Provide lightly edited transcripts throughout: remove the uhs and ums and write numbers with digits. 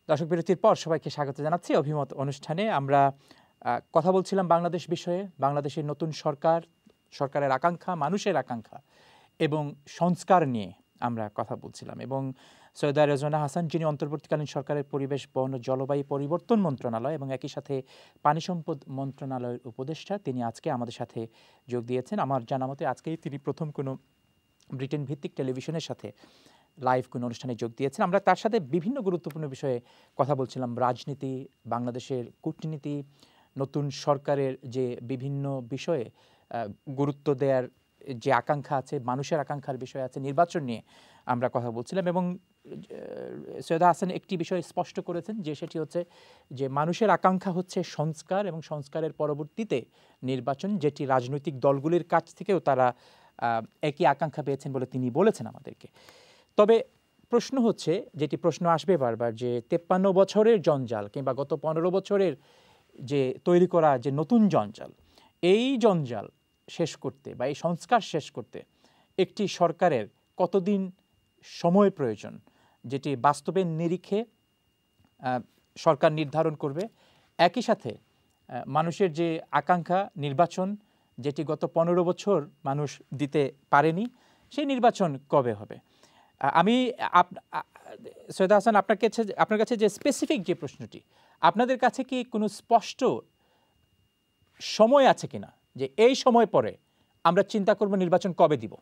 দর্শক বিরতির পর সবাইকে স্বাগত জানাচ্ছি অভিমত অনুষ্ঠানে। আমরা কথা বলছিলাম বাংলাদেশ বিষয়ে, বাংলাদেশের নতুন সরকারের আকাঙ্ক্ষা, মানুষের আকাঙ্ক্ষা এবং সংস্কার নিয়ে আমরা কথা বলছিলাম। এবং সৈয়দা রেজওয়ানা হাসান, যিনি অন্তর্বর্তীকালীন সরকারের পরিবেশ, বন ও জলবায়ু পরিবর্তন মন্ত্রণালয় এবং একই সাথে পানি সম্পদ মন্ত্রণালয়ের উপদেষ্টা, তিনি আজকে আমাদের সাথে যোগ দিয়েছেন। আমার জানা মতে আজকেই তিনি প্রথম কোনো ব্রিটেন ভিত্তিক টেলিভিশনের সাথে লাইভ কোনো অনুষ্ঠানে যোগ দিয়েছেন। আমরা তার সাথে বিভিন্ন গুরুত্বপূর্ণ বিষয়ে কথা বলছিলাম, রাজনীতি, বাংলাদেশের কূটনীতি, নতুন সরকারের যে বিভিন্ন বিষয়ে গুরুত্ব দেওয়ার যে আকাঙ্ক্ষা আছে, মানুষের আকাঙ্ক্ষার বিষয় আছে, নির্বাচন নিয়ে আমরা কথা বলছিলাম। এবং সৈয়দা হাসান একটি বিষয় স্পষ্ট করেছেন, যে সেটি হচ্ছে যে মানুষের আকাঙ্ক্ষা হচ্ছে সংস্কার এবং সংস্কারের পরবর্তীতে নির্বাচন, যেটি রাজনৈতিক দলগুলির কাছ থেকেও তারা একই আকাঙ্ক্ষা পেয়েছেন বলে তিনি বলেছেন আমাদেরকে। তবে প্রশ্ন হচ্ছে, যেটি প্রশ্ন আসবে বারবার, যে 53 বছরের জঞ্জাল কিংবা গত 15 বছরের যে তৈরি করা যে নতুন জঞ্জাল, এই জঞ্জাল শেষ করতে বা এই সংস্কার শেষ করতে একটি সরকারের কতদিন সময় প্রয়োজন, যেটি বাস্তবের নিরিখে সরকার নির্ধারণ করবে। একই সাথে মানুষের যে আকাঙ্ক্ষা নির্বাচন, যেটি গত 15 বছর মানুষ দিতে পারেনি, সেই নির্বাচন কবে হবে। আমি সৈয়দা হাসান, আপনার কাছে যে স্পেসিফিক যে প্রশ্নটি, আপনাদের কাছে কি কোনো স্পষ্ট সময় আছে কিনা, যে এই সময় পরে আমরা চিন্তা করব নির্বাচন কবে দিব?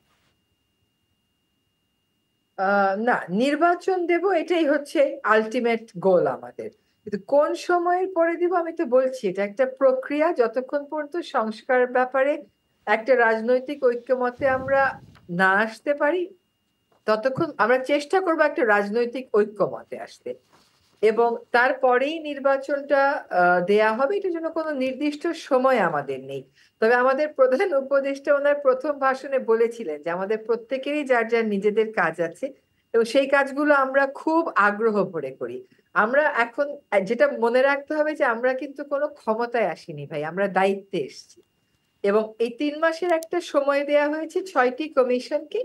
না, নির্বাচন দেব এটাই হচ্ছে আলটিমেট গোল আমাদের, কিন্তু কোন সময়ের পরে দিব আমি তো বলছি, এটা একটা প্রক্রিয়া। যতক্ষণ পর্যন্ত সংস্কার ব্যাপারে একটা রাজনৈতিক ঐক্যমতে আমরা না আসতে পারি, ততক্ষণ আমরা চেষ্টা করবো একটা রাজনৈতিক ঐক্যমতে আসতে, এবং তারপরেই নির্বাচনটা দেয়া হবে। এটার জন্য কোনো নির্দিষ্ট সময় আমাদের নেই। তবে আমাদের প্রধান উপদেষ্টা ওনার প্রথম ভাষণে বলেছিলেন যে আমাদের প্রত্যেকেরই যার যার নিজেদের কাজ আছে, এবং সেই কাজগুলো আমরা খুব আগ্রহ ভরে করি। আমরা এখন যেটা মনে রাখতে হবে যে আমরা কিন্তু কোনো ক্ষমতায় আসিনি ভাই, আমরা দায়িত্বে এসেছি। এবং এই 3 মাসের একটা সময় দেয়া হয়েছে 6টি কমিশনকে।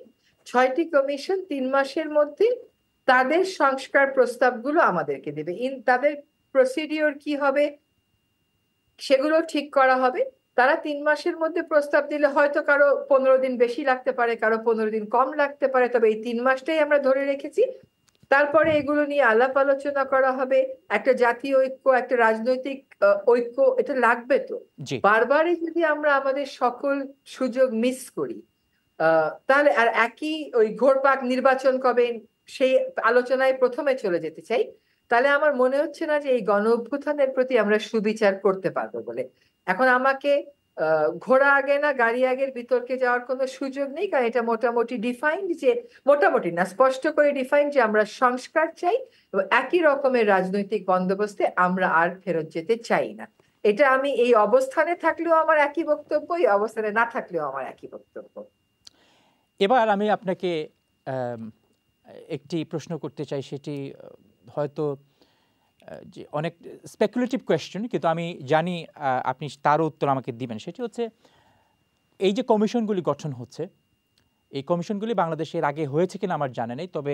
6টি কমিশন 3 মাসের মধ্যে তাদের সংস্কার প্রস্তাবগুলো আমাদেরকে দেবে। তাদের প্রসিডিওর কি হবে সেগুলো ঠিক করা হবে। তারা 3 মাসের মধ্যে প্রস্তাব দিলে হয়তো কারো 15 দিন বেশি লাগতে পারে, কারো 15 দিন কম লাগতে পারে, তবে এই 3 মাসটাই আমরা ধরে রেখেছি। তারপরে এগুলো নিয়ে আলাপ আলোচনা করা হবে। একটা জাতীয় ঐক্য, একটা রাজনৈতিক ঐক্য এটা লাগবে তো। বারবারই যদি আমরা আমাদের সকল সুযোগ মিস করি, তাহলে আর একই ওই ঘোরপাক নির্বাচন কবে সেই আলোচনায় প্রথমে চলে যেতে চাই, তাহলে আমার মনে হচ্ছে না যে এই গণ অভ্যুত্থানের প্রতি আমরা সুবিচার করতে পারবো বলে। এখন আমাকে ঘোড়া আগে না গাড়ি আগের বিতর্কে যাওয়ার কোনো সুযোগ নেই, কারণ এটা মোটামুটি ডিফাইন্ড, যে মোটামুটি না স্পষ্ট করে ডিফাইন্ড যে আমরা সংস্কার চাই এবং একই রকমের রাজনৈতিক বন্দোবস্তে আমরা আর ফেরত যেতে চাই না। এটা আমি এই অবস্থানে থাকলেও আমার একই বক্তব্য, এই অবস্থানে না থাকলেও আমার একই বক্তব্য। এবার আমি আপনাকে একটি প্রশ্ন করতে চাই, সেটি হয়তো যে অনেক স্পেকুলেটিভ কোয়েশ্চেন, কিন্তু আমি জানি আপনি তারও উত্তর আমাকে দিবেন। সেটি হচ্ছে, এই যে কমিশনগুলি গঠন হচ্ছে, এই কমিশনগুলি বাংলাদেশের আগে হয়েছে কিনা আমার জানা নেই, তবে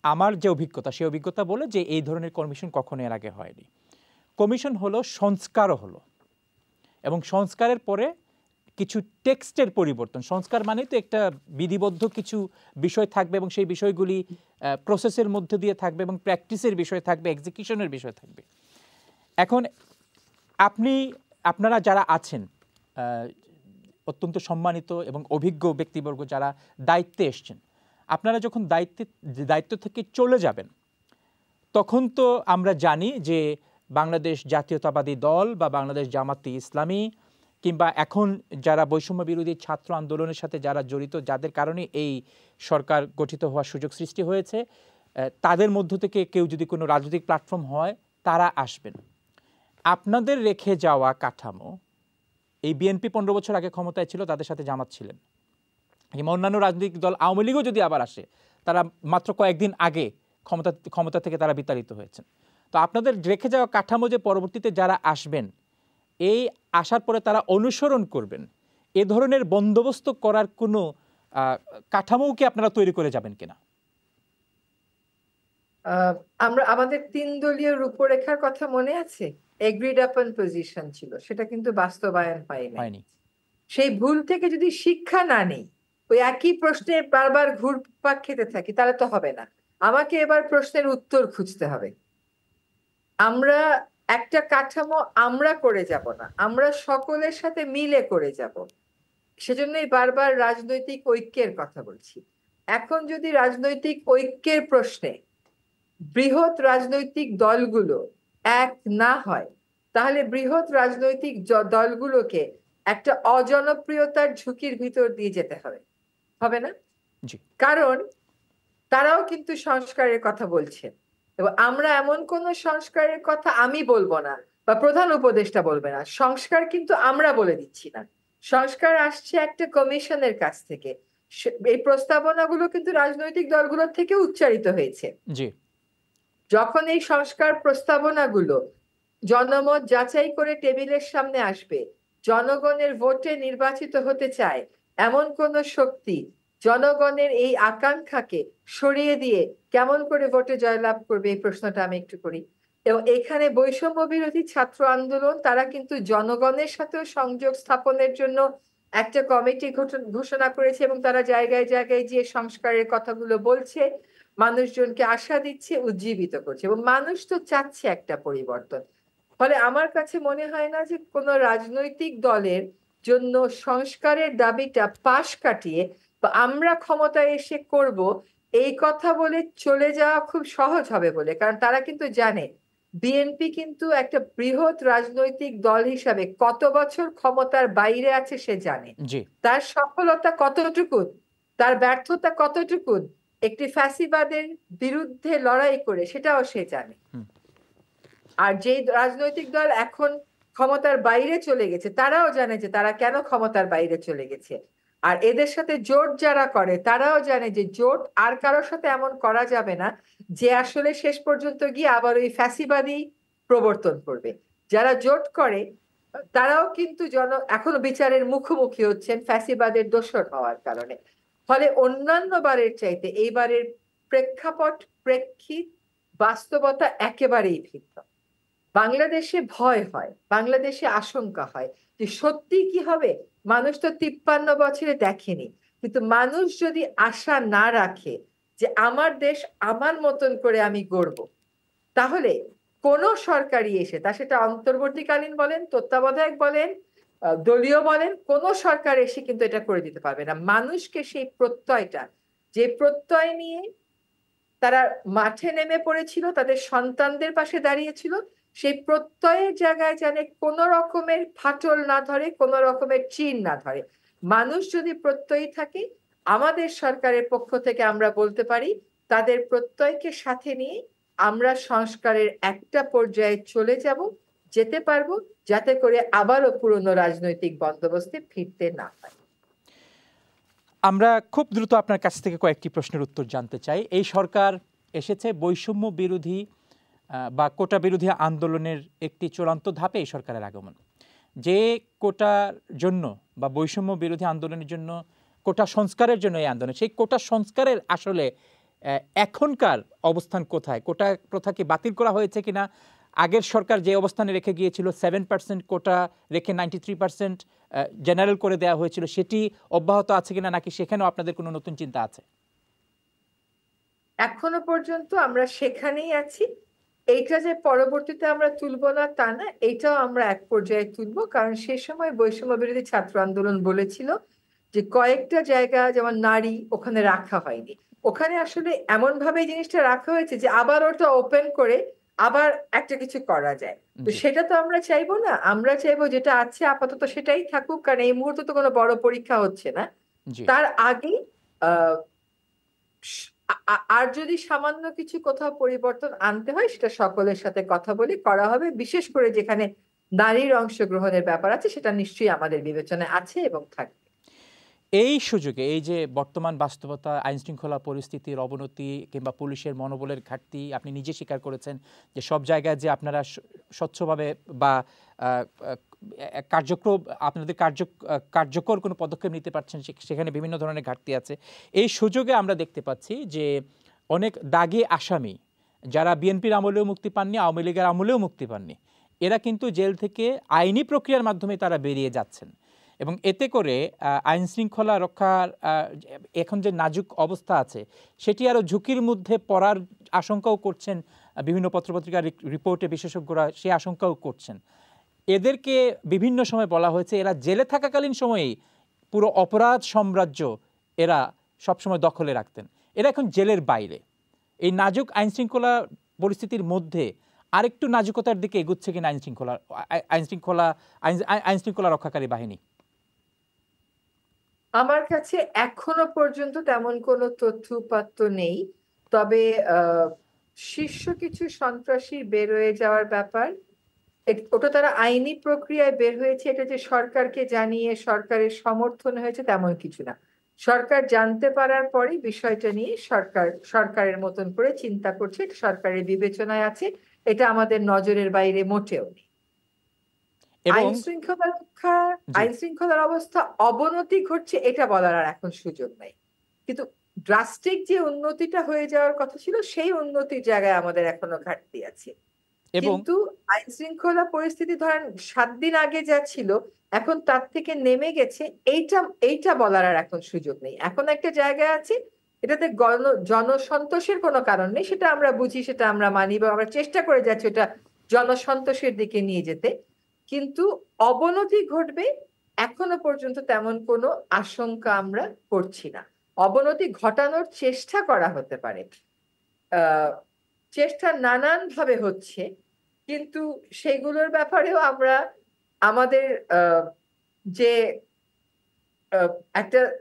আমার যে অভিজ্ঞতা, সেই অভিজ্ঞতা বলে যে এই ধরনের কমিশন কখনো এর আগে হয়নি। কমিশন হলো সংস্কারও হলো, এবং সংস্কারের পরে কিছু টেক্সটের পরিবর্তন। সংস্কার মানে তো একটা বিধিবদ্ধ কিছু বিষয় থাকবে, এবং সেই বিষয়গুলি প্রসেসের মধ্যে দিয়ে থাকবে, এবং প্র্যাকটিসের বিষয় থাকবে, এক্সিকিউশনের বিষয় থাকবে। এখন আপনারা যারা আছেন, অত্যন্ত সম্মানিত এবং অভিজ্ঞ ব্যক্তিবর্গ যারা দায়িত্বে এসছেন, আপনারা যখন দায়িত্ব থেকে চলে যাবেন, তখন তো আমরা জানি যে বাংলাদেশ জাতীয়তাবাদী দল বা বাংলাদেশ জামাতে ইসলামী কিংবা এখন যারা বৈষম্য বিরোধী ছাত্র আন্দোলনের সাথে যারা জড়িত, যাদের কারণে এই সরকার গঠিত হওয়ার সুযোগ সৃষ্টি হয়েছে, তাদের মধ্য থেকে কেউ যদি কোনো রাজনৈতিক প্ল্যাটফর্ম হয়, তারা আসবেন। আপনাদের রেখে যাওয়া কাঠামো, এই বিএনপি 15 বছর আগে ক্ষমতায় ছিল, তাদের সাথে জামাত ছিলেন, কিংবা অন্যান্য রাজনৈতিক দল আওয়ামী লীগও যদি আবার আসে, তারা মাত্র কয়েকদিন আগে ক্ষমতা থেকে তারা বিতাড়িত হয়েছেন। তো আপনাদের রেখে যাওয়া কাঠামো যে পরবর্তীতে যারা আসবেন, এই আসার পরে তারা অনুসরণ করবেন, এ ধরনের বন্দোবস্ত করার কোনো কাঠামো কি আপনারা তৈরি করে যাবেন কিনা? আমরা আমাদের 3 দলীয় রূপরেখার কথা মনে আছে? এগ্রিড আপন পজিশন ছিল, সেটা কিন্তু বাস্তবায়ন হয় নাই। হয়নি। সেই ভুল থেকে যদি শিক্ষা না নেই, ওই একই প্রশ্নে বারবার ঘুরপাক খেতে থাকি, তাহলে তো হবে না। আমাকে এবার প্রশ্নের উত্তর খুঁজতে হবে। আমরা একটা কাঠামো আমরা করে যাব না, আমরা সকলের সাথে মিলে করে যাব। সেজন্যই বারবার রাজনৈতিক ঐক্যের কথা বলছি। এখন যদি রাজনৈতিক ঐক্যের প্রশ্নে বৃহৎ রাজনৈতিক দলগুলো এক না হয়, তাহলে বৃহৎ রাজনৈতিক দলগুলোকে একটা অজনপ্রিয়তার ঝুঁকির ভিতর দিয়ে যেতে হবে, হবে না? জি। কারণ তারাও কিন্তু সংস্কারের কথা বলছেন, এবং আমরা এমন কোন সংস্কারের কথা আমি বলবো না বা প্রধান উপদেষ্টা বলবে না। সংস্কার কিন্তু আমরা বলে দিচ্ছি না, সংস্কার আসছে একটা কমিশনের কাছ থেকে। এই প্রস্তাবনাগুলো কিন্তু রাজনৈতিক দলগুলোর থেকে উচ্চারিত হয়েছে। জি। যখন এই সংস্কার প্রস্তাবনাগুলো জনমত যাচাই করে টেবিলের সামনে আসবে, জনগণের ভোটে নির্বাচিত হতে চায় এমন কোন শক্তি জনগণের এই আকাঙ্ক্ষাকে সরিয়ে দিয়ে কেমন করে ভোটে জয়লাভ করবে, এই প্রশ্নটা আমি একটু করি। এবং এখানে বৈষম্য বিরোধী ছাত্র আন্দোলন তারা কিন্তু জনগণের সাথেও সংযোগ স্থাপনের জন্য একটা কমিটি ঘোষণা করেছে, এবং তারা জায়গায় জায়গায় যে সংস্কারের কথাগুলো বলছে, মানুষজনকে আশা দিচ্ছে, উজ্জীবিত করছে, এবং মানুষ তো চাচ্ছে একটা পরিবর্তন। ফলে আমার কাছে মনে হয় না যে কোনো রাজনৈতিক দলের জন্য সংস্কারের দাবিটা পাশ কাটিয়ে বা আমরা ক্ষমতায় এসে করব এই কথা বলে চলে যাওয়া খুব সহজ হবে বলে। কারণ তারা কিন্তু জানে বিএনপি কিন্তু একটা বৃহৎ রাজনৈতিক দল হিসাবে কত বছর ক্ষমতার বাইরে আছে সে জানে। জি। তার সফলতা কতটুকু, তার ব্যর্থতা কতটুকু একটি ফ্যাসিবাদের বিরুদ্ধে লড়াই করে, সেটাও সে জানে। আর যে রাজনৈতিক দল এখন ক্ষমতার বাইরে চলে গেছে, তারাও জানে যে তারা কেন ক্ষমতার বাইরে চলে গেছে। আর এদের সাথে জোট যারা করে, তারাও জানে যে জোট আর কারোর সাথে এমন করা যাবে না যে আসলে শেষ পর্যন্ত গিয়ে আবার ওই ফ্যাসিবাদী প্রবর্তন করবে। যারা জোট করে তারাও কিন্তু এখনো বিচারের মুখোমুখি হচ্ছেন ফ্যাসিবাদের দোসর হওয়ার কারণে। ফলে অন্যান্য বারের চাইতে এইবারের প্রেক্ষাপট, প্রেক্ষিত, বাস্তবতা একেবারেই ভিন্ন। বাংলাদেশে ভয় হয়, বাংলাদেশে আশঙ্কা হয় যে সত্যি কি হবে। মানুষ তো 53 বছরে দেখেনি, কিন্তু মানুষ যদি আশা না রাখে যে আমার দেশ আমার মতন করে আমি গড়ব, তাহলে কোন সরকারি এসে, তা সেটা অন্তর্বর্তীকালীন বলেন, তত্ত্বাবধায়ক বলেন, দলীয় বলেন, কোন সরকার এসে কিন্তু এটা করে দিতে পারবে না। মানুষকে সেই প্রত্যয়টা, যে প্রত্যয় নিয়ে তারা মাঠে নেমে পড়েছিল, তাদের সন্তানদের পাশে দাঁড়িয়েছিল, সেই প্রত্যয়ের জায়গায় যেন কোন রকমের ফাটল না ধরে, কোন রকমের চির না ধরে। মানুষ যদি প্রত্যয়ী থাকে, আমাদের সরকারের পক্ষ থেকে আমরা বলতে পারি তাদের প্রত্যয়কে সাথে নিয়ে আমরা সংস্কারের একটা পর্যায়ে চলে যাব, যেতে পারবো, যাতে করে আবারও পুরনো রাজনৈতিক বন্দোবস্তে ফিরতে না হয়। আমরা খুব দ্রুত আপনার কাছ থেকে কয়েকটি প্রশ্নের উত্তর জানতে চাই। এই সরকার এসেছে বৈষম্য বিরোধী বা কোটা বিরোধী আন্দোলনের একটি চূড়ান্ত ধাপে এই সরকারের আগমন। যে কোটার জন্য বা বৈষম্য বিরোধী আন্দোলনের জন্য, কোটা সংস্কারের জন্য এই আন্দোলন, সেই কোটা সংস্কারের আসলে এখনকার অবস্থান কোথায়? কোটা প্রথা কি বাতিল করা হয়েছে কিনা? আগের সরকার যে অবস্থানে রেখে গিয়েছিল 7% কোটা রেখে 93% জেনারেল করে দেওয়া হয়েছিল, সেটি অব্যাহত আছে কিনা, নাকি সেখানেও আপনাদের কোনো নতুন চিন্তা আছে? এখনো পর্যন্ত আমরা সেখানেই আছি। এইটা যে পরবর্তীতে আমরা তুলবো না তা না, এইটাও আমরা এক পর্যায়ে তুলবো। কারণ সে সময় বৈষম্য বিরোধী ছাত্র আন্দোলন বলেছিল যে কয়েকটা জায়গা যেমন নারী ওখানে রাখা হয়নি, ওখানে আসলে এমন ভাবে জিনিসটা রাখা হয়েছে যে আবার ওটা ওপেন করে আবার একটা কিছু করা যায়। তো সেটা তো আমরা চাইবো না, আমরা চাইবো যেটা আছে আপাতত সেটাই থাকুক, কারণ এই মুহূর্তে তো কোনো বড় পরীক্ষা হচ্ছে না। তার আগে আহ আর যদি সামান্য কিছু কোথাও পরিবর্তন আনতে হয়, সেটা সকলের সাথে কথা বলে করা হবে। বিশেষ করে যেখানে নারীর অংশগ্রহণের ব্যাপার আছে, সেটা নিশ্চয়ই আমাদের বিবেচনায় আছে এবং থাকবে। এই সুযোগে, এই যে বর্তমান বাস্তবতা, আইন শৃঙ্খলা পরিস্থিতির অবনতি কিংবা পুলিশের মনোবলের ঘাটতি, আপনি নিজে স্বীকার করেছেন যে সব জায়গায় যে আপনারা স্বচ্ছভাবে বা কার্যক্রম, আপনাদের কার্যকর কোনো পদক্ষেপ নিতে পারছেন, সেখানে বিভিন্ন ধরনের ঘাটতি আছে। এই সুযোগে আমরা দেখতে পাচ্ছি যে অনেক দাগী আসামি যারা বিএনপির আমলেও মুক্তি পাননি, আওয়ামী লীগের আমলেও মুক্তি পাননি, এরা কিন্তু জেল থেকে আইনি প্রক্রিয়ার মাধ্যমে তারা বেরিয়ে যাচ্ছেন। এবং এতে করে আইন শৃঙ্খলা রক্ষার এখন যে নাজুক অবস্থা আছে সেটি আরও ঝুঁকির মধ্যে পড়ার আশঙ্কাও করছেন বিভিন্ন পত্রপত্রিকার রিপোর্টে বিশেষজ্ঞরা, সেই আশঙ্কাও করছেন। এদেরকে বিভিন্ন সময় বলা হয়েছে এরা জেলে থাকাকালীন সময়েই পুরো অপরাধ সাম্রাজ্য এরা সবসময় দখলে রাখতেন, এরা এখন জেলের বাইরে। এই নাজুক আইন শৃঙ্খলা পরিস্থিতির মধ্যে আরেকটু নাজুকতার দিকে এগুচ্ছে কিনা আইন শৃঙ্খলা রক্ষাকারী বাহিনী? আমার কাছে এখনো পর্যন্ত তেমন কোনো তথ্য নেই, তবে শীর্ষ কিছু সন্ত্রাসী বের হয়ে যাওয়ার ব্যাপার, ওটা তারা আইনি প্রক্রিয়ায় বের হয়েছে, এটা যে সরকারকে জানিয়ে সরকারের সমর্থন হয়েছে তেমন কিছু না। সরকার জানতে পারার পরে বিষয়টা নিয়ে সরকারের মতন করে চিন্তা করছে, সরকারের বিবেচনায় আছে, এটা আমাদের নজরের বাইরে মোটেও নেই। আইন শৃঙ্খলার অবস্থা অবনতি ঘটছে এটা বলার আর এখন সুযোগ নাই, কিন্তু ড্রাস্টিক যে উন্নতিটা হয়ে যাওয়ার কথা ছিল সেই উন্নতির জায়গায় আমাদের এখনো ঘাটতি আছে। কিন্তু আইন শৃঙ্খলা পরিস্থিতি ধরেন 7 দিন আগে যা ছিল এখন তার থেকে নেমে গেছে, এইটা বলার আর এখন সুযোগ নেই। এখন একটা জায়গায় আছে, এটাতে জনসন্তোষের কোনো কারণ নেই, সেটা আমরা বুঝি, সেটা আমরা মানি বা আমরা চেষ্টা করে যাচ্ছি ওটা জনসন্তোষের দিকে নিয়ে যেতে, কিন্তু অবনতি ঘটবে এখনো পর্যন্ত তেমন কোনো আশঙ্কা আমরা করছি না। অবনতি ঘটানোর চেষ্টা করা হতে পারে, চেষ্টা নানান ভাবে হচ্ছে, কিন্তু সেগুলোর ব্যাপারেও আমরা আমাদের যে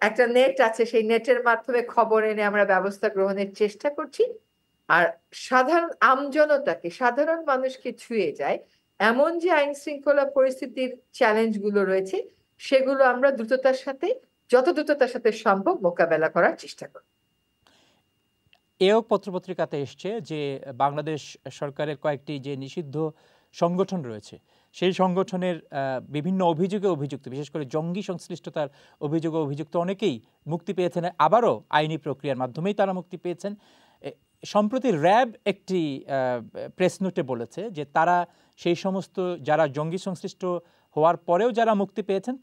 একটা নেট আছে সেই নেটের মাধ্যমে খবর এনে আমরা ব্যবস্থা গ্রহণের চেষ্টা করছি। আর সাধারণ মানুষকে ছুঁয়ে যায় এমন যে আইন শৃঙ্খলা পরিস্থিতির চ্যালেঞ্জ গুলো রয়েছে সেগুলো আমরা যত দ্রুততার সাথে সম্ভব মোকাবেলা করার চেষ্টা করি। এও পত্রপত্রিকাতে এসছে যে বাংলাদেশ সরকারের কয়েকটি যে নিষিদ্ধ সংগঠন রয়েছে সেই সংগঠনের বিভিন্ন অভিযোগে অভিযুক্ত, বিশেষ করে জঙ্গি সংশ্লিষ্টতার অভিযোগে অভিযুক্ত অনেকেই মুক্তি পেয়েছেন, আবারও আইনি প্রক্রিয়ার মাধ্যমেই তারা মুক্তি পেয়েছেন। সম্প্রতি র্যাব একটি প্রেস নোটে বলেছে যে তারা সেই সমস্ত যারা জঙ্গি সংশ্লিষ্ট হওয়ার পরেও যারা মুক্তি পেয়েছেন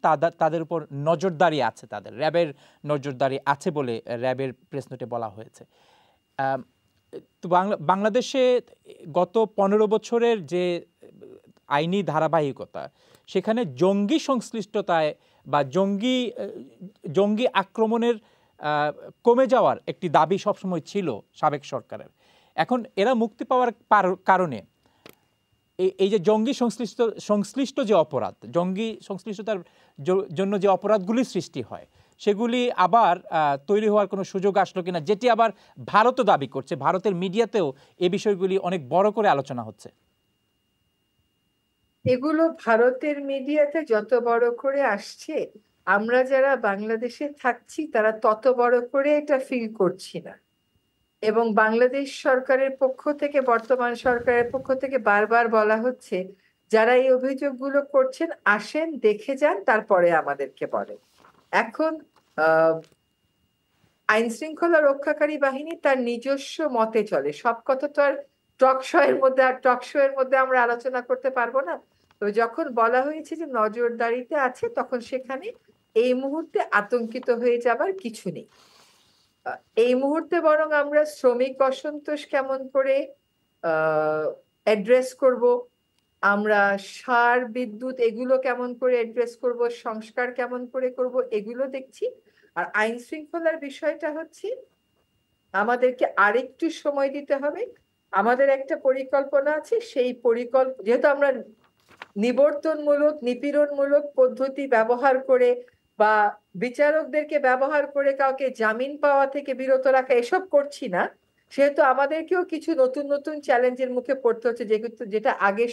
তাদের উপর নজরদারি আছে, তাদের র্যাবের নজরদারি আছে বলে র্যাবের প্রেস নোটে বলা হয়েছে। তো বাংলাদেশে গত 15 বছরের যে আইনি ধারাবাহিকতা, সেখানে জঙ্গি সংশ্লিষ্টতায় বা জঙ্গি আক্রমণের কমে যাওয়ার একটি দাবি সবসময় ছিল সাবেক সরকারের। এখন এরা মুক্তি পাওয়ার কারণে এই যে জঙ্গি সংশ্লিষ্ট যে অপরাধ, জঙ্গি সংশ্লিষ্টতার জন্য যে অপরাধগুলি সৃষ্টি হয় সেগুলি আবার তৈরি হওয়ার কোনো সুযোগ আসলো কিনা, যেটি আবার ভারতও দাবি করছে। ভারতের মিডিয়াতেও এই বিষয়গুলি অনেক বড় করে আলোচনা হচ্ছে। এগুলো ভারতের মিডিয়াতে যত বড় করে আসছে, আমরা যারা বাংলাদেশে থাকছি তারা তত বড় করে এটা ফিল করছি না। এবং বাংলাদেশ সরকারের পক্ষ থেকে, বর্তমান সরকারের পক্ষ থেকে বারবার বলা হচ্ছে যারা এই অভিযোগগুলো করছেন আসেন, দেখে যান, তারপরে আমাদেরকে বলেন। এখন আইন শৃঙ্খলা রক্ষাকারী বাহিনী তার নিজস্ব মতে চলে, সব কথা তো আর টক শো এর মধ্যে আমরা আলোচনা করতে পারবো না। তো যখন বলা হয়েছে যে নজরদারিতে আছে, তখন সেখানে এই মুহূর্তে আতঙ্কিত হয়ে যাবার কিছু নেই। এই মুহূর্তে বরং আমরা শ্রমিক অসন্তোষ কেমন করে অ্যাড্রেস করব, আমরা সার বিদ্যুৎ এগুলো কেমন করে অ্যাড্রেস করব, সংস্কার কেমন করে করব, এগুলো দেখছি। আর আইন শৃঙ্খলার বিষয়টা হচ্ছে আমাদেরকে আরেকটু সময় দিতে হবে। আমাদের একটা পরিকল্পনা আছে, সেই যেহেতু আমরা নিপীড়নমূলক পদ্ধতি ব্যবহার করে বা বিচারকদেরকে ব্যবহার করে কাউকে জামিন পাওয়া থেকে বিরত রাখা এসব করছি না, সেহেতু আমাদেরকেও কিছু নতুন নতুন চ্যালেঞ্জের মুখে পড়তে হচ্ছে, যেটা আগের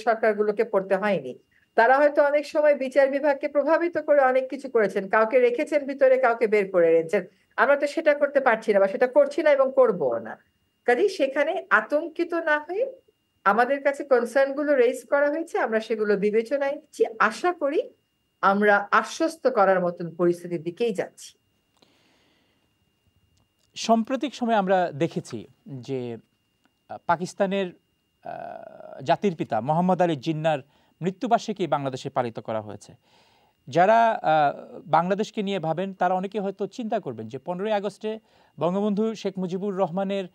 সরকারগুলোকে পড়তে হয়নি। তারা হয়তো অনেক সময় বিচার বিভাগকে প্রভাবিত করে অনেক কিছু করেছেন, কাউকে রেখেছেন ভিতরে, কাউকে বের করে রেখেছেন। আমরা তো সেটা করতে পারছি না বা সেটা করছি না এবং করবো না। কাজেই সেখানে আতঙ্কিত না হয়ে আমাদের কাছে কনসার্ন গুলো রেজ করা হয়েছে, আমরা সেগুলো বিবেচনায় নিচ্ছি। আশা করি আমরা আশ্বস্ত করার মতন পরিস্থিতির দিকেই যাচ্ছি। সাম্প্রতিক সময়ে আমরা দেখেছি যে পাকিস্তানের জাতির পিতা মোহাম্মদ আলী জিন্নাহর মৃত্যুবার্ষিকী বাংলাদেশে পালিত করা হয়েছে। যারা বাংলাদেশকে নিয়ে ভাবেন তারা অনেকে হয়তো চিন্তা করবেন যে 15ই আগস্টে বঙ্গবন্ধু শেখ মুজিবুর রহমানের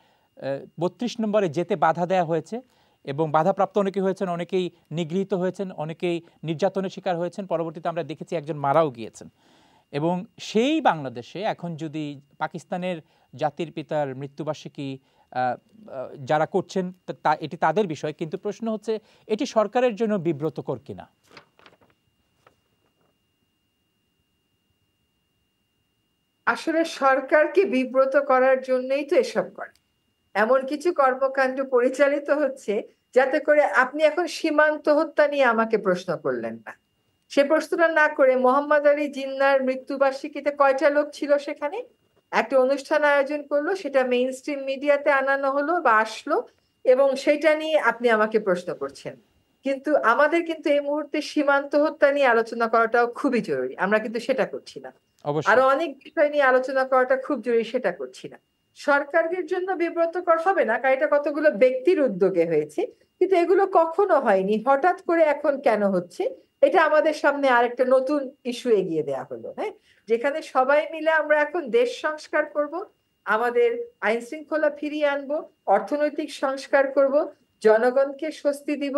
32 নম্বরে যেতে বাধা দেওয়া হয়েছে এবং বাধাপ্রাপ্ত অনেকে হয়েছেন, অনেকেই নিগৃহীত হয়েছেন, অনেকেই নির্যাতনের শিকার হয়েছেন, পরবর্তীতে আমরা দেখেছি একজন মারাও গিয়েছেন। এবং সেই বাংলাদেশে এখন যদি পাকিস্তানের জাতির পিতার মৃত্যুবার্ষিকী যারা করছেন এটি তাদের বিষয়, কিন্তু প্রশ্ন হচ্ছে এটি সরকারের জন্য বিব্রতকর কিনা। আসলে সরকারকে বিব্রত করার জন্যই তো এসব করে, এমন কিছু কর্মকাণ্ড পরিচালিত হচ্ছে যাতে করে আপনি এখন সীমান্ত হত্যা নিয়ে আমাকে প্রশ্ন করলেন না। সে প্রশ্নটা না করে মোহাম্মদ আলী জিন্নাহর মৃত্যুবার্ষিকীতে কয়টা লোক ছিল সেখানে, একটা অনুষ্ঠান আয়োজন করলো, সেটা মেইন স্ট্রিম মিডিয়াতে আনানো হলো বা আসলো, এবং সেটা নিয়ে আপনি আমাকে প্রশ্ন করছেন। কিন্তু আমাদের কিন্তু এই মুহূর্তে সীমান্ত হত্যা নিয়ে আলোচনা করাটাও খুবই জরুরি, আমরা কিন্তু সেটা করছি না। আরো অনেক বিষয় নিয়ে আলোচনা করাটা খুব জরুরি, সেটা করছি না। সরকারের জন্য বিব্রতকর হবে না, কারণ এটা কতগুলো ব্যক্তির উদ্যোগে হয়েছে, কিন্তু এগুলো কখনো হয়নি, হঠাৎ করে এখন কেন হচ্ছে, এটা আমাদের সামনে আরেকটা নতুন ইস্যু এগিয়ে দেয়া হলো। হ্যাঁ, যেখানে সবাই মিলে আমরা এখন দেশ সংস্কার করব, আমাদের আইন শৃঙ্খলা ফিরিয়ে আনবো, অর্থনৈতিক সংস্কার করব, জনগণকে স্বস্তি দিব,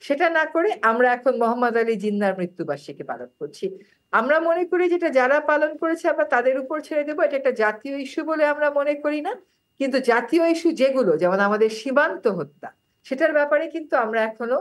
সেটা না করে আমরা এখন মোহাম্মদ আলী জিন্নাহর মৃত্যুবার্ষিকী পালন করছি। আমরা মনে করি যেটা যারা পালন করেছে আমরা তাদের উপর ছেড়ে দেবো, এটা একটা জাতীয় ইস্যু বলে আমরা মনে করি না। কিন্তু জাতীয় ইস্যু যেগুলো, যেমন আমাদের সীমান্ত হত্যা, সেটার ব্যাপারে কিন্তু আমরা এখনো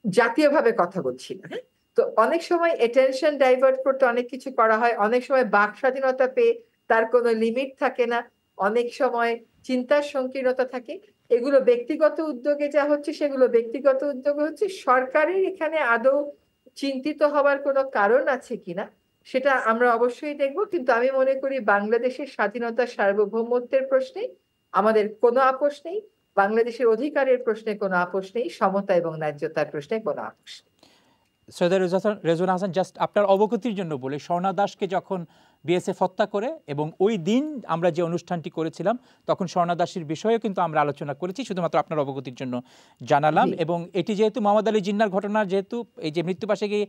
জাতীয়ভাবে কথা বলছি না। হ্যাঁ, তো অনেক সময় অ্যাটেনশন ডাইভার্ট করতে অনেক কিছু করা হয়, অনেক সময় বাক স্বাধীনতা পেয়ে তার কোনো লিমিট থাকে না, অনেক সময় চিন্তার সংকীর্ণতা থাকে। এগুলো ব্যক্তিগত উদ্যোগে যা হচ্ছে সেগুলো ব্যক্তিগত উদ্যোগে হচ্ছে, সরকারের এখানে আদৌ চিন্তিত হওয়ার কোনো কারণ আছে কিনা সেটা আমরা অবশ্যই দেখব। কিন্তু আমি মনে করি বাংলাদেশের স্বাধীনতা সার্বভৌমত্বের প্রশ্নে আমাদের কোনো আপোষ নেই, বাংলাদেশের অধিকারের প্রশ্নে কোনো আপোষ নেই, সমতা এবং ন্যায্যতার প্রশ্নে কোনো আপোষ নেই। সৈয়দা রেজওয়ানা হাসান, জাস্ট আপনার অবগতির জন্য বলে, স্বর্ণা দাসকে যখন বিএসএফ হত্যা করে এবং ওই দিন আমরা যে অনুষ্ঠানটি করেছিলাম তখন স্বর্ণা দাসের বিষয়েও কিন্তু আমরা আলোচনা করেছি, শুধুমাত্র আপনার অবগতির জন্য জানালাম। এবং এটি যেহেতু মোহাম্মদ আলী জিন্নাহর ঘটনা, যেহেতু এই যে মৃত্যুবার্ষিকী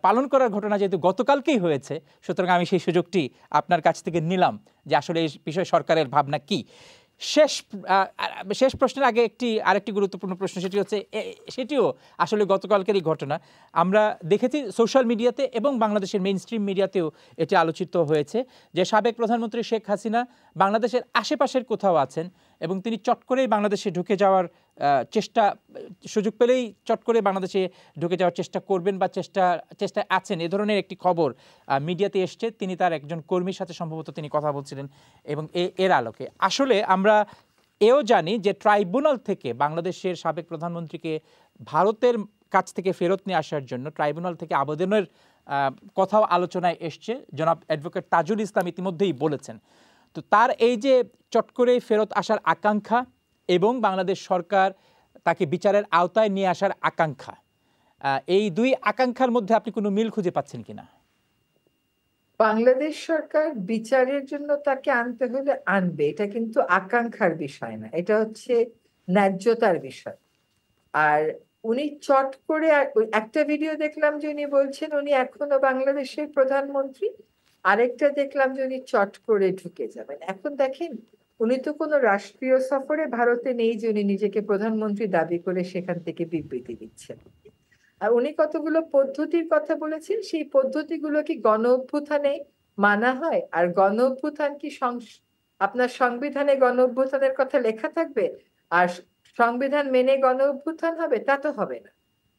পালন করার ঘটনা যেহেতু গতকালকেই হয়েছে, সুতরাং আমি সেই সুযোগটি আপনার কাছ থেকে নিলাম যে আসলে এই বিষয়ে সরকারের ভাবনা কি। শেষ প্রশ্নের আগে আরেকটি গুরুত্বপূর্ণ প্রশ্ন, সেটিও আসলে গতকালকেরই ঘটনা। আমরা দেখেছি সোশ্যাল মিডিয়াতে এবং বাংলাদেশের মেইন স্ট্রিম মিডিয়াতেও এটি আলোচিত হয়েছে যে সাবেক প্রধানমন্ত্রী শেখ হাসিনা বাংলাদেশের আশেপাশের কোথাও আছেন এবং তিনি চট করেই বাংলাদেশে ঢুকে যাওয়ার সুযোগ পেলেই চট করে বাংলাদেশে ঢুকে যাওয়ার চেষ্টা করবেন বা চেষ্টায় আছেন, এ ধরনের একটি খবর মিডিয়াতে এসছে। তিনি তার একজন কর্মীর সাথে সম্ভবত তিনি কথা বলছিলেন। এবং এর আলোকে আসলে আমরা এও জানি যে ট্রাইব্যুনাল থেকে বাংলাদেশের সাবেক প্রধানমন্ত্রীকে ভারতের কাছ থেকে ফেরত নিয়ে আসার জন্য ট্রাইব্যুনাল থেকে আবেদনের কথাও আলোচনায় এসছে। জনাব অ্যাডভোকেট তাজুল ইসলাম ইতিমধ্যেই বলেছেন। তো তার এই যে চট করে ফেরত আসার আকাঙ্ক্ষা এবং বাংলাদেশ সরকার তাকে বিচারের আওতায় নিয়ে আসার আকাঙ্ক্ষা, এই দুই আকাঙ্ক্ষার মধ্যে আপনি কোনো মিল খুঁজে পাচ্ছেন কিনা? বাংলাদেশ সরকার বিচারের জন্য তাকে আনতে হলে আনবে, এটা কিন্তু আকাঙ্ক্ষার বিষয় না, এটা হচ্ছে ন্যায্যতার বিষয়। আর উনি চট করে, একটা ভিডিও দেখলাম যে উনি বলছেন উনি এখনো বাংলাদেশের প্রধানমন্ত্রী, আরেকটা দেখলাম যে উনি চট করে ঢুকে যাবেন। এখন দেখেন, উনি তো কোনো রাষ্ট্রীয় সফরে ভারতে নেই যে উনি নিজেকে প্রধানমন্ত্রী দাবি করে সেখান থেকে বিবৃতি দিচ্ছেন। আর উনি কতগুলো পদ্ধতির কথা বলেছেন, সেই পদ্ধতিগুলো কি গণ অভ্যুত্থানে মানা হয়? আর গণ অভ্যুত্থান কি আপনার সংবিধানে গণ অভ্যুত্থানের কথা লেখা থাকবে আর সংবিধান মেনে গণ অভ্যুত্থান হবে? তা তো হবে না।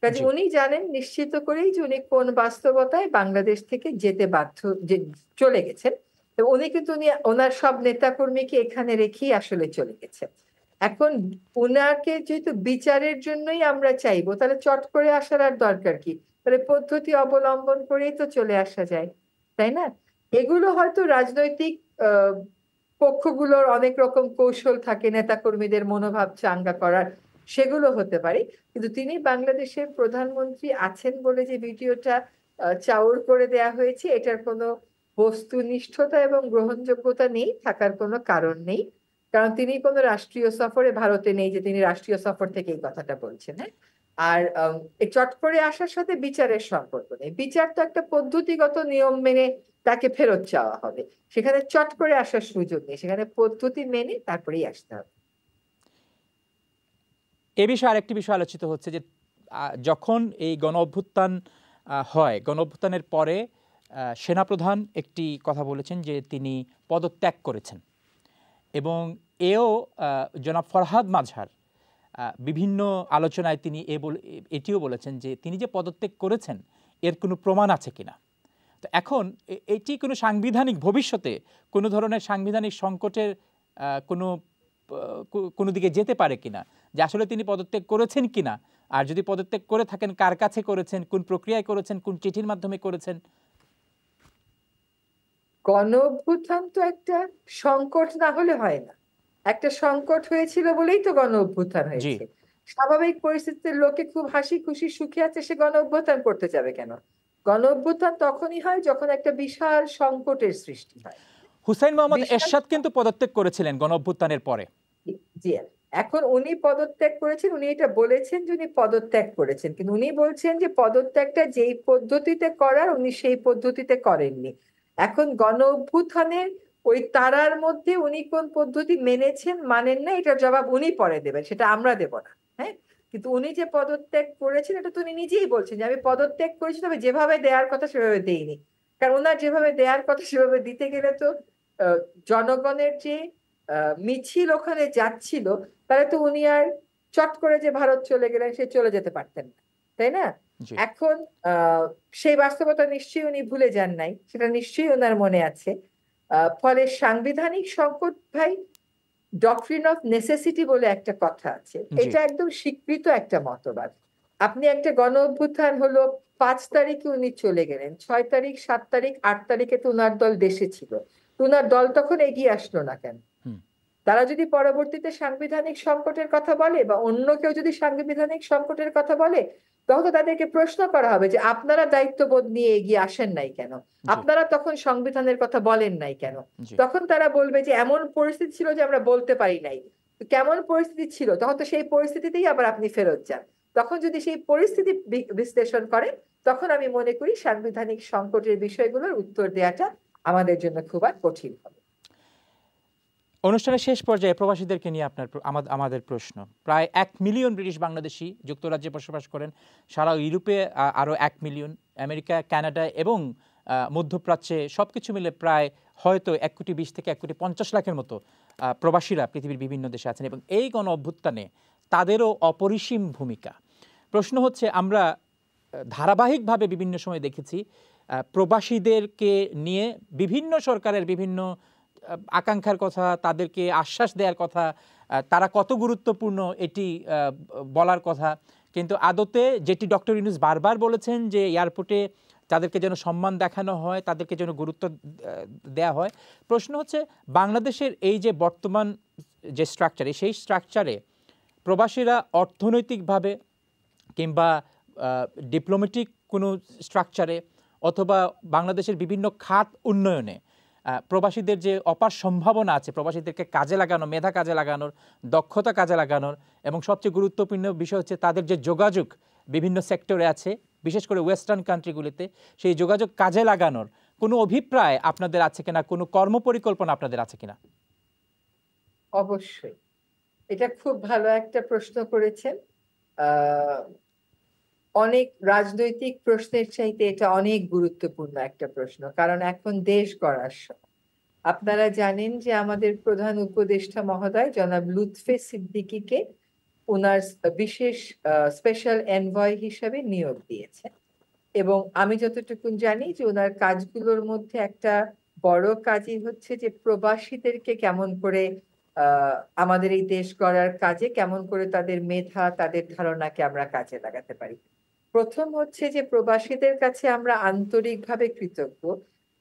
কাজে উনি জানেন নিশ্চিত করেই যে উনি কোন বাস্তবতায় বাংলাদেশ থেকে যেতে বাধ্য, যে চলে গেছেন। তো উনি কিন্তু ওনার সব নেতাকর্মীকে এখানে রেখেই আসলে চলে গেছেন। এখন উনাকে যেহেতু বিচারের জন্যই আমরা চাইবো, তাহলে চট করে আসার আর দরকার কি? তাহলে পদ্ধতি অবলম্বন করেই তো চলে আসা যায়, তাই না? এগুলো হয়তো রাজনৈতিক পক্ষগুলোর অনেক রকম কৌশল থাকে নেতাকর্মীদের মনোভাব চাঙ্গা করার, সেগুলো হতে পারে। কিন্তু তিনি বাংলাদেশের প্রধানমন্ত্রী আছেন বলে যে ভিডিওটা চাউর করে দেয়া হয়েছে, এটার কোনো বস্তুনিষ্ঠতা এবং গ্রহণযোগ্যতা নেই, থাকার কোনো কারণ নেই। কারণ তিনি কোনো রাষ্ট্রীয় সফরে ভারতে নেই যে তিনি রাষ্ট্রীয় সফর থেকে এই কথাটা বলছেন। হ্যাঁ, আর এই চট করে আসার সাথে বিচারের সম্পর্ক নেই। বিচার তো একটা পদ্ধতিগত নিয়ম মেনে তাকে ফেরত চাওয়া হবে, সেখানে চট করে আসার সুযোগ নেই, সেখানে পদ্ধতি মেনে তারপরেই আসতে হবে। এ বিষয়ে আরেকটি বিষয় আলোচিত হচ্ছে যে যখন এই গণ অভ্যুত্থান হয়, গণ অভ্যুত্থানের পরে সেনাপ্রধান একটি কথা বলেছেন যে তিনি পদত্যাগ করেছেন, এবং এও জনাব ফরহাদ মাঝহার বিভিন্ন আলোচনায় তিনি এটিও বলেছেন যে তিনি যে পদত্যাগ করেছেন এর কোনো প্রমাণ আছে কিনা। তো এখন এটি কোনো সাংবিধানিক ভবিষ্যতে কোনো ধরনের সাংবিধানিক সংকটের কোনো দিকে যেতে পারে কিনা, যে আসলে তিনি পদত্যাগ করেছেন কিনা, আর যদি পদত্যাগ করে থাকেন কার কাছে করেছেন, কোন প্রক্রিয়ায় করেছেন, কোন চিঠির মাধ্যমে করেছেন। গণ অভ্যুত্থান তো একটা সংকট না হলে হয় না, একটা সংকট হয়েছিল বলেই তো গণ অভ্যুত্থান হয়েছে। স্বাভাবিক পরিস্থিতিতে লোকে খুব হাসি খুশি সুখে আছে, সে গণ অভ্যুত্থান করতে যাবে কেন? গণ অভ্যুত্থান তখনই হয় যখন একটা বিশাল সংকটের সৃষ্টি হয়। হুসাইন মোহাম্মদ এরশাদ কিন্তু পদত্যাগ করেছিলেন গণ অভ্যুত্থানের পরে। জি, এখন উনি পদত্যাগ করেছেন, উনি এটা বলেছেন যে উনি পদত্যাগ করেছেন, কিন্তু উনি বলছেন যে পদত্যাগটা যেই পদ্ধতিতে করার উনি সেই পদ্ধতিতে করেননি। এখন গণ অভ্যুত্থানের ওই তারার মধ্যে উনি কোন পদ্ধতি মেনেছেন মানেন না, এটার জবাব উনি পরে দেবেন, সেটা আমরা দেব না। হ্যাঁ, কিন্তু উনি যে পদত্যাগ করেছেন এটা তো উনি নিজেই বলছেন যে আমি পদত্যাগ করেছি, তবে যেভাবে দেওয়ার কথা সেভাবে দেইনি। কারণ ওনার যেভাবে দেওয়ার কথা সেভাবে দিতে গেলে তো জনগণের যে মিছিল ওখানে যাচ্ছিল, তাহলে তো উনি আর চট করে যে ভারত চলে গেলেন সে চলে যেতে পারতেন না, তাই না? এখন সেই বাস্তবতা নিশ্চয়ই উনি ভুলে যান নাই, সেটা নিশ্চয়ই ওনার মনে আছে। ফলে সাংবিধানিক সংকট, ভাই, ডক্ট্রিন অফ নেসেসিটি বলে একটা কথা আছে, এটা একদম স্বীকৃত একটা মতবাদ। আপনি একটা গণ অভ্যুত্থান হলো, 5 তারিখে উনি চলে গেলেন, 6 তারিখ, 7 তারিখ, 8 তারিখে তো উনার দল দেশে ছিল, উনার দল তখন এগিয়ে আসলো না কেন? তারা যদি পরবর্তীতে সাংবিধানিক সংকটের কথা বলে বা অন্য কেউ যদি সাংবিধানিক সংকটের কথা বলে, তখন তো তাদেরকে প্রশ্ন করা হবে যে আপনারা দায়িত্ববোধ নিয়ে এগিয়ে আসেন নাই কেন, আপনারা তখন সংবিধানের কথা বলেন নাই কেন? তখন তারা বলবে যে এমন পরিস্থিতি ছিল যে আমরা বলতে পারি নাই। কেমন পরিস্থিতি ছিল? তখন তো সেই পরিস্থিতিতেই আবার আপনি ফেরত যান। তখন যদি সেই পরিস্থিতি বিশ্লেষণ করেন, তখন আমি মনে করি সাংবিধানিক সংকটের বিষয়গুলোর উত্তর দেওয়াটা আমাদের জন্য খুব আর কঠিন হবে। অনুষ্ঠানের শেষ পর্যায়ে প্রবাসীদেরকে নিয়ে আমাদের প্রশ্ন। প্রায় 1 মিলিয়ন ব্রিটিশ বাংলাদেশি যুক্তরাজ্যে বসবাস করেন, সারা ইউরোপে আরও 1 মিলিয়ন, আমেরিকা, কানাডা এবং মধ্যপ্রাচ্যে সবকিছু মিলে প্রায় হয়তো 1,20,00,000 থেকে 1,50,00,000 লাখের মতো প্রবাসীরা পৃথিবীর বিভিন্ন দেশে আছেন, এবং এই গণ অভ্যুত্থানে তাদেরও অপরিসীম ভূমিকা। প্রশ্ন হচ্ছে, আমরা ধারাবাহিকভাবে বিভিন্ন সময় দেখেছি প্রবাসীদেরকে নিয়ে বিভিন্ন সরকারের বিভিন্ন আকাঙ্ক্ষার কথা, তাদেরকে আশ্বাস দেওয়ার কথা, তারা কত গুরুত্বপূর্ণ এটি বলার কথা, কিন্তু আদতে যেটি ডক্টর ইউনূস বারবার বলেছেন যে এয়ারপোর্টে তাদেরকে যেন সম্মান দেখানো হয়, তাদেরকে যেন গুরুত্ব দেয়া হয়। প্রশ্ন হচ্ছে, বাংলাদেশের এই যে বর্তমান যে স্ট্রাকচারে, সেই স্ট্রাকচারে প্রবাসীরা অর্থনৈতিকভাবে কিংবা ডিপ্লোম্যাটিক কোনো স্ট্রাকচারে অথবা বাংলাদেশের বিভিন্ন খাত উন্নয়নে প্রবাসীদের যে অপার সম্ভাবনা আছে, প্রবাসীদেরকে কাজে লাগানো, মেধা কাজে লাগানোর, দক্ষতা কাজে লাগানোর, এবং সবচেয়ে গুরুত্বপূর্ণ বিষয় হচ্ছে তাদের যে যোগাযোগ বিভিন্ন সেক্টরে আছে, বিশেষ করে ওয়েস্টার্ন কান্ট্রিগুলিতে, সেই যোগাযোগ কাজে লাগানোর কোনো অভিপ্রায় আপনাদের আছে কিনা, কোনো কর্মপরিকল্পনা আপনাদের আছে কিনা? অবশ্যই, এটা খুব ভালো একটা প্রশ্ন করেছেন। অনেক রাজনৈতিক প্রশ্নের চাইতে এটা অনেক গুরুত্বপূর্ণ একটা প্রশ্ন, কারণ এখন দেশ গড়ার সময়। আপনারা জানেন যে আমাদের প্রধান উপদেষ্টা মহোদয় জনাব লুৎফে সিদ্দিকীকে ওনার বিশেষ স্পেশাল এনভয় হিসেবে নিয়োগ দিয়েছেন, এবং আমি যতটুকু জানি যে ওনার কাজগুলোর মধ্যে একটা বড় কাজই হচ্ছে যে প্রবাসীদেরকে কেমন করে আমাদের এই দেশ গড়ার কাজে কেমন করে তাদের মেধা, তাদের ধারণাকে আমরা কাজে লাগাতে পারি। প্রথম হচ্ছে যে প্রবাসীদের কাছে আমরা আন্তরিকভাবে কৃতজ্ঞ।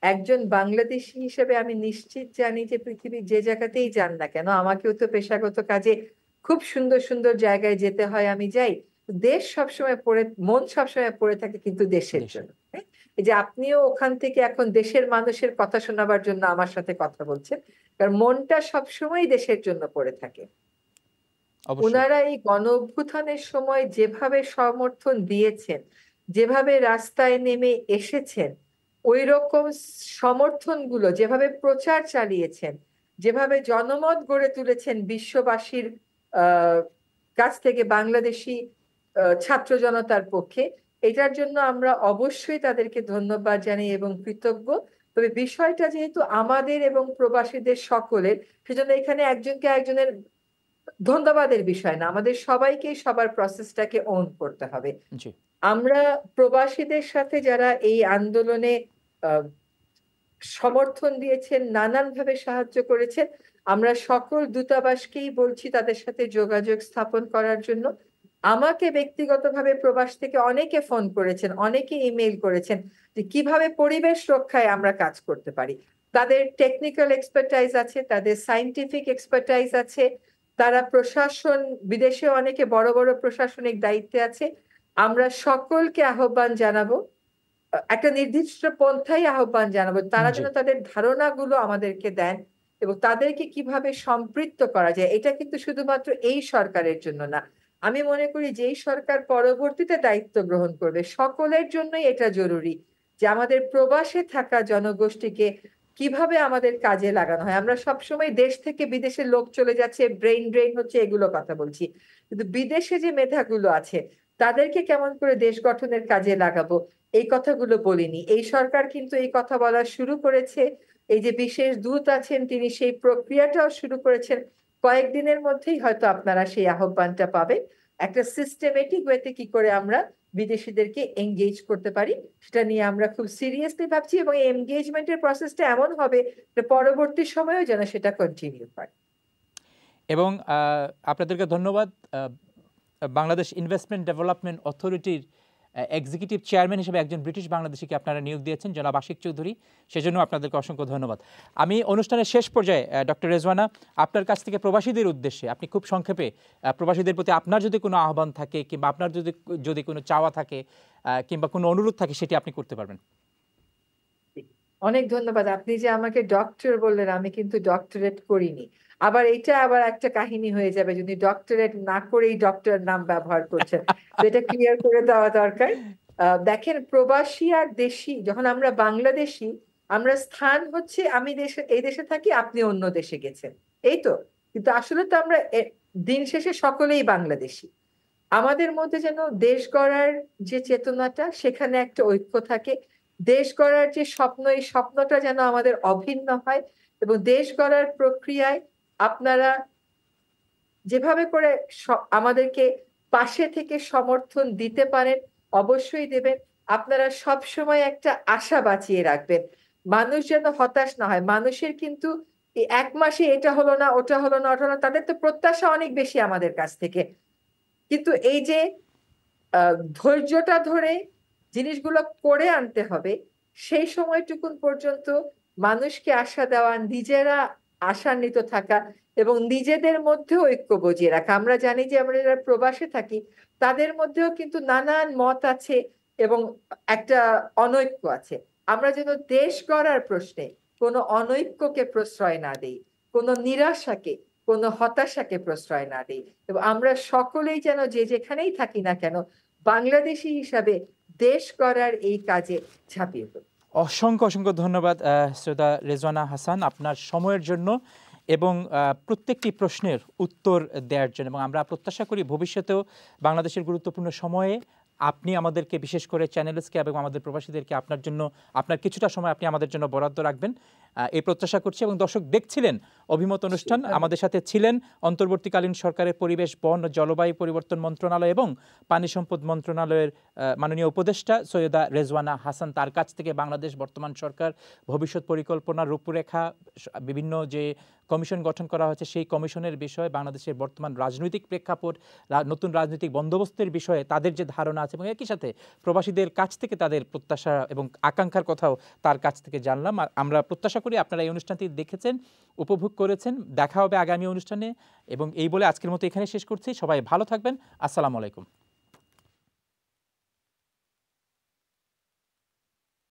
একজন বাংলাদেশী হিসেবে আমি নিশ্চিত জানি যে পৃথিবীর যে জায়গাতেই যান না কেন, আমাকেও তো পেশাগত কাজে খুব সুন্দর সুন্দর জায়গায় যেতে হয়, আমি যাই। দেশ সবসময় মন সবসময় পড়ে থাকে কিন্তু দেশের জন্য। এই যে আপনিও ওখান থেকে এখন দেশের মানুষের কথা শোনাবার জন্য আমার সাথে কথা বলছেন, কারণ মনটা সবসময় দেশের জন্য পড়ে থাকে। অবশ্যই। ওনারা এই গণ অভ্যুত্থানের সময় যেভাবে সমর্থন দিয়েছেন, যেভাবে রাস্তায় নেমে এসেছেন, ওই রকম সমর্থনগুলো যেভাবে প্রচার চালিয়েছেন, যেভাবে জনমত গড়ে তুলেছেন বিশ্ববাসীর আহ কাছ থেকে বাংলাদেশি ছাত্র জনতার পক্ষে, এটার জন্য আমরা অবশ্যই তাদেরকে ধন্যবাদ জানাই এবং কৃতজ্ঞ। তবে বিষয়টা যেহেতু আমাদের এবং প্রবাসীদের সকলের, সেজন্য এখানে একজনকে একজনের ধন্যবাদের বিষয় না, আমাদের সবাইকে সবার প্রসেসটাকে ওন করতে হবে। জি। আমরা প্রবাসীদের সাথে যারা এই আন্দোলনে আহ, সমর্থন দিয়েছেন, নানানভাবে সাহায্য করেছেন, আমরা সকল দূতাবাসকেই বলছি তাদের সাথে যোগাযোগ স্থাপন করার জন্য। আমাকে ব্যক্তিগতভাবে প্রবাস থেকে অনেকে ফোন করেছেন, অনেকে ইমেইল করেছেন যে কিভাবে পরিবেশ রক্ষায় আমরা কাজ করতে পারি। তাদের টেকনিক্যাল এক্সপার্টাইজ আছে, তাদের সায়েন্টিফিক এক্সপার্টাইজ আছে, তারা প্রশাসন, বিদেশে অনেকে বড় বড় প্রশাসনিক দায়িত্বে আছে। আমরা সকলকে আহ্বান জানাবো, একটা নির্দিষ্ট পন্থায় আহ্বান জানাবো, তারা জি। যেন তাদের ধারণাগুলো আমাদেরকে দেন এবং তাদেরকে কিভাবে সম্পৃক্ত করা যায়। এটা কিন্তু শুধুমাত্র এই সরকারের জন্য না, আমি মনে করি যে এই সরকার পরবর্তীতে দায়িত্ব গ্রহণ করবে সকলের জন্যই এটা জরুরি যে আমাদের প্রবাসে থাকা জনগোষ্ঠীকে কিভাবে আমাদের কাজে লাগানো হয়। আমরা সবসময় দেশ থেকে বিদেশে লোক চলে যাচ্ছে, ব্রেইন ড্রেইন হচ্ছে, এগুলো কথা বলছি, কিন্তু বিদেশে যে মেধাগুলো আছে তাদেরকে কেমন করে দেশ গঠনের কাজে লাগাবো এই কথাগুলো বলিনি। এই সরকার কিন্তু এই কথা বলা শুরু করেছে, এই যে বিশেষ দূত আছেন তিনি সেই প্রক্রিয়াটাও শুরু করেছেন। কয়েকদিনের মধ্যেই হয়তো আপনারা সেই আহ্বানটা পাবেন। একটা সিস্টেমেটিক ওয়েতে কি করে আমরা বিদেশিদেরকে এঙ্গেজ করতে পারি সেটা নিয়ে আমরা খুব সিরিয়াসলি ভাবছি, এবং এই এনগেজমেন্টের প্রসেসটা এমন হবে যে পরবর্তী সময়েও যেন সেটা কন্টিনিউ হয়। এবং আপনাদেরকে ধন্যবাদ। বাংলাদেশ ইনভেস্টমেন্ট ডেভেলপমেন্ট অথরিটির এক্সিকিউটিভ চেয়ারম্যান হিসেবে একজন ব্রিটিশ বাংলাদেশিকে আপনারা নিয়োগ দিয়েছেন, জনাব আশিক চৌধুরী, সেজন্য আপনাদেরকে অসংখ্য ধন্যবাদ। আমি অনুষ্ঠানের শেষ পর্যায়ে ডক্টর রেজওয়ানা, আপনার কাছ থেকে প্রবাসীদের উদ্দেশ্যে আপনি খুব সংক্ষেপে প্রবাসীদের প্রতি আপনার যদি কোনো আহ্বান থাকে কিংবা আপনার যদি কোনো চাওয়া থাকে কিংবা কোনো অনুরোধ থাকে সেটি আপনি করতে পারবেন। অনেক ধন্যবাদ। আপনি যে আমাকে ডক্টর বললেন, আমি কিন্তু ডক্টরেট করিনি। আবার এটা আবার একটা কাহিনী হয়ে যাবে যদি ডক্টরেট না করেই ডক্টর নাম ব্যবহার করছেন, তো এটা ক্লিয়ার করে দেওয়া দরকার। দেখেন, প্রবাসী আর দেশি, যখন আমরা বাংলাদেশি, আমরা স্থান হচ্ছে আমি এই দেশে থাকি, আপনি অন্য দেশে গেছেন, এই তো। কিন্তু আসলে তো আমরা দিন শেষে সকলেই বাংলাদেশি। আমাদের মধ্যে যেন দেশ গড়ার যে চেতনাটা, সেখানে একটা ঐক্য থাকে। দেশ গড়ার যে স্বপ্ন, এই স্বপ্নটা যেন আমাদের অভিন্ন হয়, এবং দেশ গড়ার প্রক্রিয়ায় আপনারা যেভাবে করে আমাদেরকে পাশে থেকে সমর্থন দিতে পারেন অবশ্যই দেবেন। আপনারা সব সময় একটা আশা বাঁচিয়ে রাখবেন, মানুষ যেন হতাশ না হয়। মানুষের কিন্তু এই এক মাসে এটা হলো না, ওটা হলো না, ওটা হলো না, তাদের তো প্রত্যাশা অনেক বেশি আমাদের কাছ থেকে। কিন্তু এই যে ধৈর্যটা ধরে জিনিসগুলো করে আনতে হবে, সেই সময়টুকুন পর্যন্ত মানুষকে আশা দেওয়া, নিজেরা আশান্বিত থাকা এবং নিজেদের মধ্যেও ঐক্য বজিয়ে রাখা। আমরা জানি যে আমরা যারা প্রবাসে থাকি তাদের মধ্যেও কিন্তু নানান মত আছে এবং একটা অনৈক্য আছে। আমরা যেন দেশ গড়ার প্রশ্নে কোনো অনৈক্যকে প্রশ্রয় না দেই, কোনো নিরাশাকে, কোনো হতাশাকে প্রশ্রয় না দেই, এবং আমরা সকলেই যেন যে যেখানেই থাকি না কেন বাংলাদেশী হিসাবে দেশ গড়ার এই কাজে ঝাঁপিয়ে পড়ি। অসংখ্য অসংখ্য ধন্যবাদ শ্রোতা রেজওয়ানা হাসান আপনার সময়ের জন্য এবং প্রত্যেকটি প্রশ্নের উত্তর দেওয়ার জন্য। এবং আমরা প্রত্যাশা করি ভবিষ্যতেও বাংলাদেশের গুরুত্বপূর্ণ সময়ে আপনি আমাদেরকে, বিশেষ করে চ্যানেলসকে এবং আমাদের প্রবাসীদেরকে, আপনার জন্য আপনার কিছুটা সময় আপনি আমাদের জন্য বরাদ্দ রাখবেন, এই প্রত্যাশা করছি। এবং দর্শক দেখছিলেন অভিমত অনুষ্ঠান, আমাদের সাথে ছিলেন অন্তর্বর্তীকালীন সরকারের পরিবেশ, বন, জলবায়ু পরিবর্তন মন্ত্রণালয় এবং পানি সম্পদ মন্ত্রণালয়ের মাননীয় উপদেষ্টা সৈয়দা রেজওয়ানা হাসান। তার কাছ থেকে বাংলাদেশ বর্তমান সরকার ভবিষ্যৎ পরিকল্পনার রূপরেখা, বিভিন্ন যে কমিশন গঠন করা হয়েছে সেই কমিশনের বিষয়ে, বাংলাদেশের বর্তমান রাজনৈতিক প্রেক্ষাপট, নতুন রাজনৈতিক বন্দোবস্তের বিষয়ে তাদের যে ধারণা আছে, এবং একই সাথে প্রবাসীদের কাছ থেকে তাদের প্রত্যাশা এবং আকাঙ্ক্ষার কথাও তার কাছ থেকে জানলাম। আমরা প্রত্যাশা করি আপনারা এই অনুষ্ঠানটি দেখেছেন, উপভোগ করেছেন। দেখা হবে আগামী অনুষ্ঠানে, এবং এই বলে আজকের মতো এখানে শেষ করছি। সবাই ভালো থাকবেন। আসসালামু আলাইকুম।